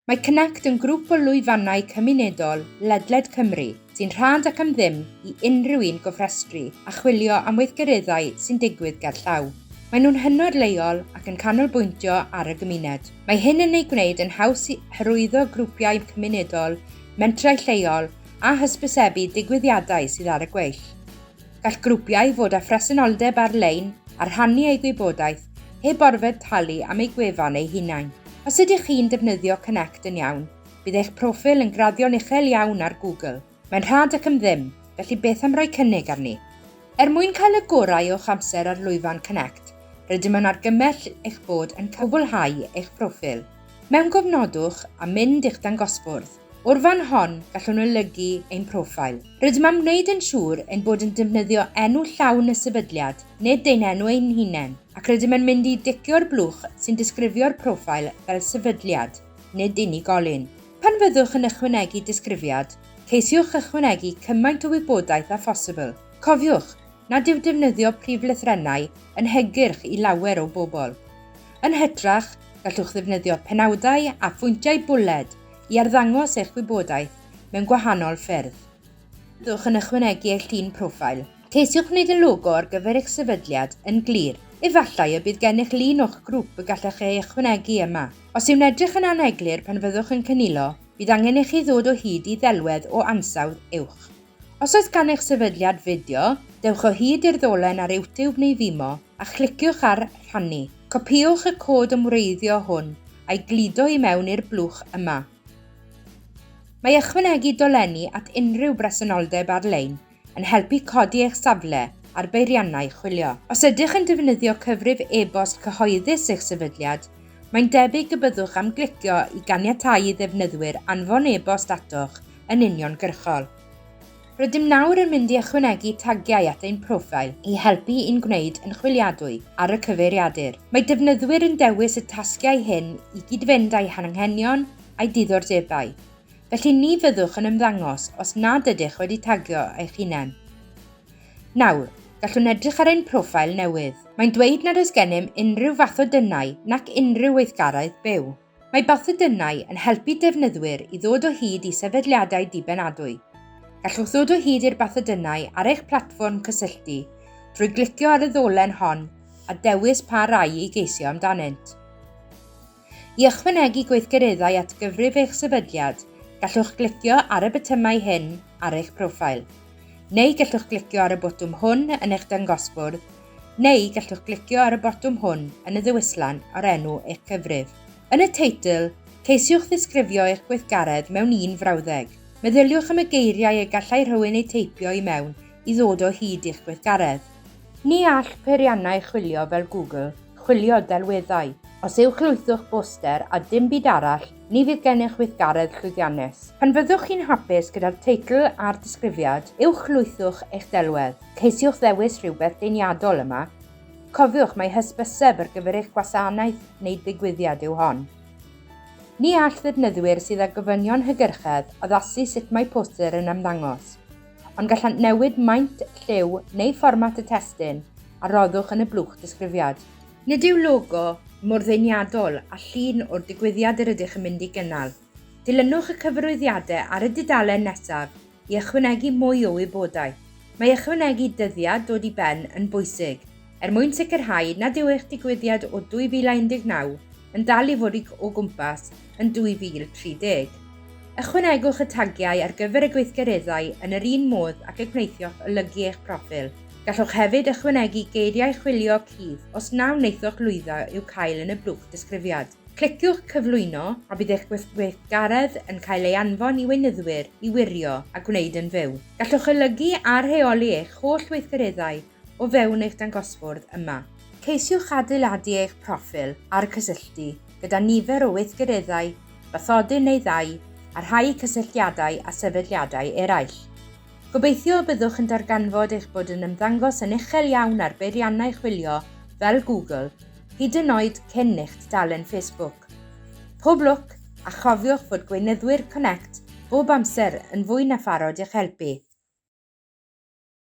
Mae Connect yn grŵp o lwyfannau cymunedol ledled Cymru sy'n rhad ac am ddim i unrhyw un gofrestru a chwilio am weithgareddau sy'n digwydd gerllaw. Maen nhw'n hynod leol ac yn canolbwyntio ar y gymuned. Mae hyn yn ei gwneud yn haws i hyrwyddo grwpiau cymunedol, mentrau lleol a hysbysebu digwyddiadau sydd ar y gweill. Gall grwpiau fod â phresenoldeb ar-lein a rhannu ei gwybodaeth heb orfod talu am ei gwefan ei hunain. Os ydych chi'n defnyddio Connect yn iawn, bydd eich proffil yn graddio'n uchel iawn ar Google. Mae'n rhad ac am ddim, felly beth am roi cynnig arni. Mwyn cael y gorau o'ch amser ar lwyfan Connect, rydym yn argymell eich bod yn cwblhau eich proffil. Mewn gofnodwch a mynd i'ch dangosfwrdd. O'r fan hon gallwn olygu ein proffil. Rydym am wneud yn siŵr ein bod yn defnyddio enw llawn y sefydliad, nid ein enw ein hunain, ac rydym yn mynd i dicio'r blwch sy'n disgrifio'r proffil fel sefydliad, nid unigolyn. Pan fyddwch yn ychwanegu disgrifiad, ceisiwch ychwanegu cymaint o wybodaeth â phosibl. Cofiwch, nad yw defnyddio prif lythrennau yn hygyrch i lawer o bobl. Yn hytrach, gallwch ddefnyddio penawdau a phwyntiau bwled i arddangos eich wybodaeth mewn gwahanol ffyrdd. Byddwch yn ychwanegu eich llun proffil. Ceisiwch wneud y logo ar gyfer eich sefydliad yn glir. Efallai y bydd gennych lun o'ch grŵp y gallech ei ychwanegu yma. Os yw'n edrych yn aneglur pan fyddwch yn cynilo, bydd angen i chi ddod o hyd i ddelwedd o ansawdd uwch. Os oes gan eich sefydliad fideo, dewch o hyd i'r ddolen ar YouTube neu Vimeo a chlickiwch ar rhannu. Copiwch y cod ymwreiddio hwn a'i glido i mewn i'r blwch yma. Mae ychwanegu dolenni at unrhyw bresenoldeb ar-lein yn helpu codi eich safle ar beiriannau chwilio. Os ydych yn defnyddio cyfrif e-bost cyhoeddus eich sefydliad, mae'n debyg y byddwch am glicio i ganiatáu i ddefnyddwyr anfon e-bost atoch yn uniongyrchol. Rydym nawr yn mynd i ychwanegu tagiau at ein proffil i helpu i'n gwneud yn chwiliadwy ar y cyfeiriadur. Mae defnyddwyr yn dewis y tasgiau hyn i gyd-fynd â'i hanghenion a'i diddordebau. Felly ni fyddwch yn ymddangos os nad ydych wedi tagio eich hunain. Nawr, gallwn edrych ar ein proffil newydd. Mae'n dweud nad oes gennym unrhyw fath o dynnau nac unrhyw weithgaredd byw. Mae bathydynau yn helpu defnyddwyr i ddod o hyd i sefydliadau dibenadwy. Gallwch ddod o hyd i'r bathydynau ar eich platfform cysylltu drwy glicio ar y ddolen hon a dewis pa rai i geisio amdanynt. I ychwanegu gweithgareddau at gyfrif eich sefydliad, gallwch glicio ar y botymau hyn ar eich proffil, neu gallwch glicio ar y botwm hwn yn eich dangosfwrdd, neu gallwch glicio ar y botwm hwn yn y ddewislan o'r enw eich cyfrif. Yn y teitl, ceisiwch ddisgrifio eich gweithgaredd mewn un frawddeg. Meddyliwch am y geiriau y gallai rhywun eu teipio i mewn i ddod o hyd i'ch gweithgaredd. Ni all peiriannau chwilio fel Google chwilio delweddau. Os ywch boster a dim byd arall, ni fydd gennych weithgaredd llwyddiannus. Pan fyddwch chi'n hapus gyda'r teitl a'r disgrifiad, llwythwch eich delwedd. Ceisiwch ddewis rhywbeth deniadol yma. Cofiwch mai hysbyseb ar gyfer eich gwasanaeth neu digwyddiad yw hon. Ni all ddefnyddwyr sydd â gofynion hygyrchedd addasu sut mae poster yn ymddangos, ond gallant newid maint, lliw neu fformat y testun a roddwch yn y blwch disgrifiad. Nid yw logo mor ddeniadol a llun o'r digwyddiad yr ydych yn mynd i gynnal. Dilynwch y cyfarwyddiadau ar y dudalen nesaf i ychwanegu mwy o wybodaeth. Mae ychwanegu dyddiad dod i ben yn bwysig, mwyn sicrhau nad yw eich digwyddiad o 2019 yn dal i fod o gwmpas yn 2030. Ychwanegwch y tagiau ar gyfer y gweithgareddau yn yr un modd ac y gwneithiwch olygu eich proffil. Gallwch hefyd ychwanegu geiriau chwilio cudd os na wnaethoch lwyddo i'w cael yn y blwch disgrifiad. Cliciwch cyflwyno a bydd eich gweithgaredd yn cael ei anfon i weinyddwyr i wirio a gwneud yn fyw. Gallwch olygu a rheoli eich holl weithgareddau o fewn eich dangosfwrdd yma. Ceisiwch adeiladu eich proffil ar cysylltu gyda nifer o weithgareddau, bathodyn neu ddau, a rhai cysylltiadau a sefydliadau eraill. Gobeithio byddwch yn darganfod eich bod yn ymddangos yn uchel iawn ar beiriannau chwilio fel Google, hyd yn oed cyn eich tudalen Facebook. Pob lwc a chofiwch fod gweinyddwyr Connect bob amser yn fwy na pharod i'ch helpu.